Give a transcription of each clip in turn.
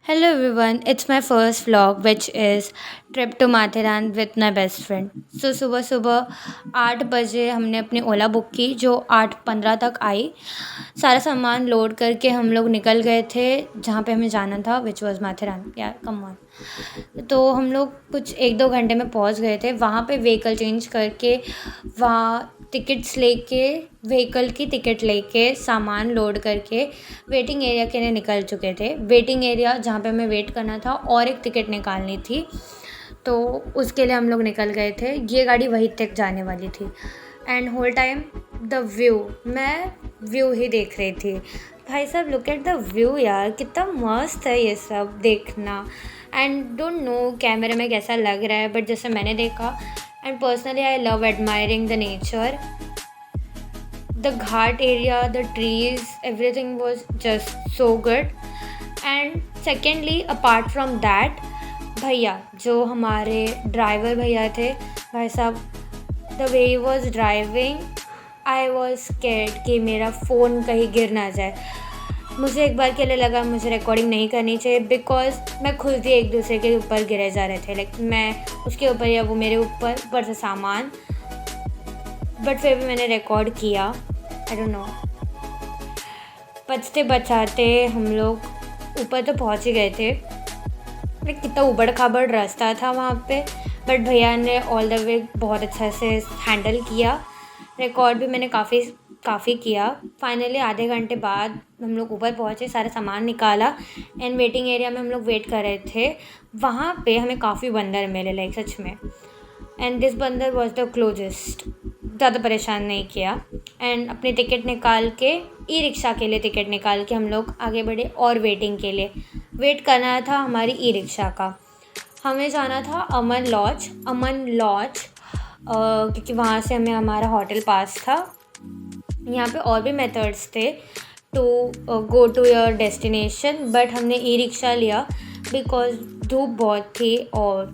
Hello everyone, it's my first vlog which is trip to Matheran with my best friend. So सुबह सुबह 8 बजे हमने अपनी ओला बुक की जो 8:15 तक आई। सारा सामान लोड करके हम लोग निकल गए थे जहाँ पे हमें जाना था विच वॉज माथेरान। यार कम ऑन। तो हम लोग कुछ 1-2 घंटे में पहुँच गए थे। वहाँ पे व्हीकल चेंज करके वहाँ टिकट्स लेके व्हीकल की टिकट लेके सामान लोड करके वेटिंग एरिया के लिए निकल चुके थे। वेटिंग एरिया जहाँ पे हमें वेट करना था और एक टिकट निकालनी थी, तो उसके लिए हम लोग निकल गए थे। ये गाड़ी वहीं तक जाने वाली थी and whole time the view, मैं व्यू ही देख रही थी। भाई साहब लुक एट द व्यू यार, कितना मस्त है ये सब देखना। एंड डोंट नो कैमरे में कैसा लग रहा है, बट जैसे मैंने देखा and personally I love admiring the nature, the ghat area, the trees, everything was just so good. And secondly, apart from that, भैया जो हमारे ड्राइवर भैया थे, भाई साहब the way he was driving I was scared कि मेरा phone कहीं गिर ना जाए। मुझे एक बार के लिए लगा मुझे रिकॉर्डिंग नहीं करनी चाहिए बिकॉज मैं खुद ही एक दूसरे के ऊपर गिरे जा रहे थे, लाइक मैं उसके ऊपर या वो मेरे ऊपर से सामान, बट फिर भी मैंने रिकॉर्ड किया। आई डोंट नो, बचते बचाते हम लोग ऊपर तो पहुंच ही गए थे। लाइक कितना उबड़ खाबड़ रास्ता था वहाँ पे, बट भैया ने ऑल द वे बहुत अच्छा से हैंडल किया। रिकॉर्ड भी मैंने काफ़ी किया। फाइनली आधे घंटे बाद हम लोग ऊपर पहुँचे, सारा सामान निकाला एंड वेटिंग एरिया में हम लोग वेट कर रहे थे। वहाँ पे हमें काफ़ी बंदर मिले, लाइक सच में। एंड दिस बंदर वॉज द क्लोजेस्ट, ज़्यादा परेशान नहीं किया। एंड अपनी टिकट निकाल के ई रिक्शा के लिए टिकट निकाल के हम लोग आगे बढ़े और वेटिंग के लिए वेट करना था हमारी ई रिक्शा का। हमें जाना था अमन लॉज क्योंकि वहाँ से हमें हमारा होटल पास था। यहाँ पे और भी मेथड्स थे to go to your destination, but हमने ई रिक्शा लिया बिकॉज धूप बहुत थी और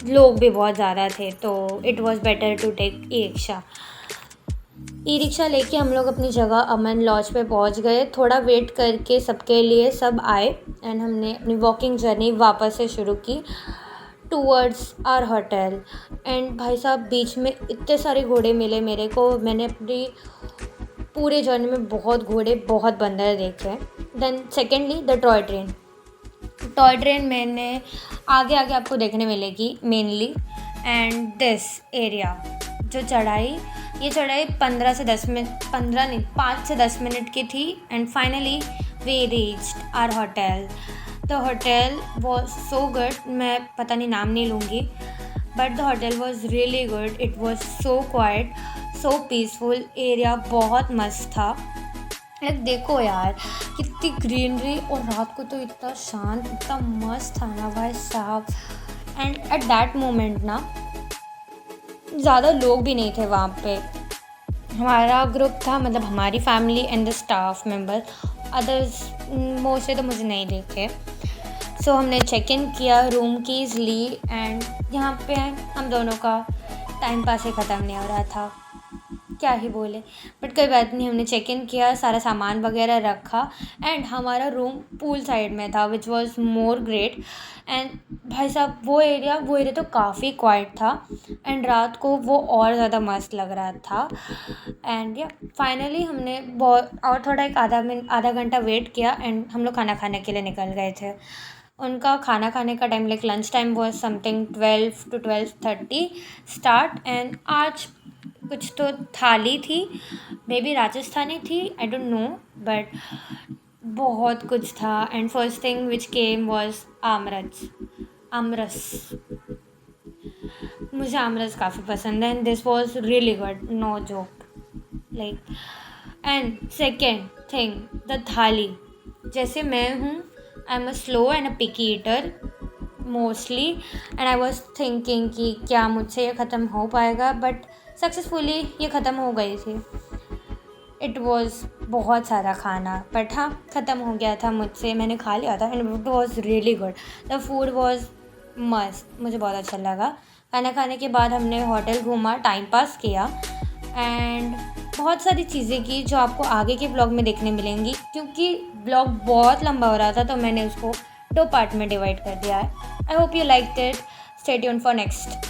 लोग भी बहुत ज़्यादा थे, तो it was better to take e rickshaw लेके हम लोग अपनी जगह अमन लॉज पे पहुंच गए। थोड़ा वेट करके सबके लिए सब आए एंड हमने अपनी वॉकिंग जर्नी वापस से शुरू की टूवर्ड्स आवर होटल। एंड भाई साहब बीच में इतने सारे घोड़े मिले मेरे को, मैंने अपनी पूरे जर्नी में बहुत घोड़े बहुत बंदर देखे। Then secondly the toy train मैंने आगे आगे आपको देखने मिलेगी मेनली। एंड दिस एरिया जो ये चढ़ाई 15 से 10 मिनट, 15 नहीं 5 से 10 मिनट की थी। And finally we reached our hotel. The hotel was so good, मैं पता नहीं नाम नहीं लूँगी, but the hotel was really good. It was so quiet, so peaceful, area बहुत मस्त था। लाइक देखो यार कितनी ग्रीनरी, और रात को तो इतना शांत, इतना मस्त था ना भाई साहब। एंड एट दैट मोमेंट ना ज़्यादा लोग भी नहीं थे वहाँ पे। हमारा ग्रुप था, मतलब हमारी family and the staff member, others mostly तो मुझे नहीं देखे। सो हमने चेक इन किया, रूम कीज़ ली एंड यहाँ पे हम दोनों का टाइम पास ही ख़त्म नहीं हो रहा था, क्या ही बोले, बट कोई बात नहीं। हमने चेक इन किया, सारा सामान वगैरह रखा एंड हमारा रूम पूल साइड में था which was more great. And भाई साहब वो एरिया तो काफ़ी क्वाइट था एंड रात को वो और ज़्यादा मस्त लग रहा था। एंड या फाइनली हमने बहुत और थोड़ा एक आधा घंटा वेट किया एंड हम लोग खाना खाने के लिए निकल गए थे। उनका खाना खाने का time like lunch time was something 12 to 12:30 start. And आज कुछ तो थाली थी, मे बी राजस्थानी थी, आई डोंट नो, बट बहुत कुछ था। And first thing which came was aamras. मुझे आमरस काफ़ी पसंद है and this was really good, no joke, like. And second thing the thali. जैसे मैं हूँ, I am a slow and a picky eater mostly, and I was thinking कि क्या मुझसे ये ख़त्म हो पाएगा, बट सक्सेसफुली ये ख़त्म हो गई थी। इट वॉज़ बहुत सारा खाना, बट हाँ ख़त्म हो गया था मुझसे, मैंने खा लिया था and it was really good. The food was मस्त, मुझे बहुत अच्छा लगा। खाना खाने के बाद हमने होटल घूमा, टाइम पास किया एंड बहुत सारी चीज़ें की जो आपको आगे के व्लॉग में देखने मिलेंगी, क्योंकि व्लॉग बहुत लंबा हो रहा था तो मैंने उसको 2 पार्ट में डिवाइड कर दिया है। I hope you liked it. Stay tuned for next.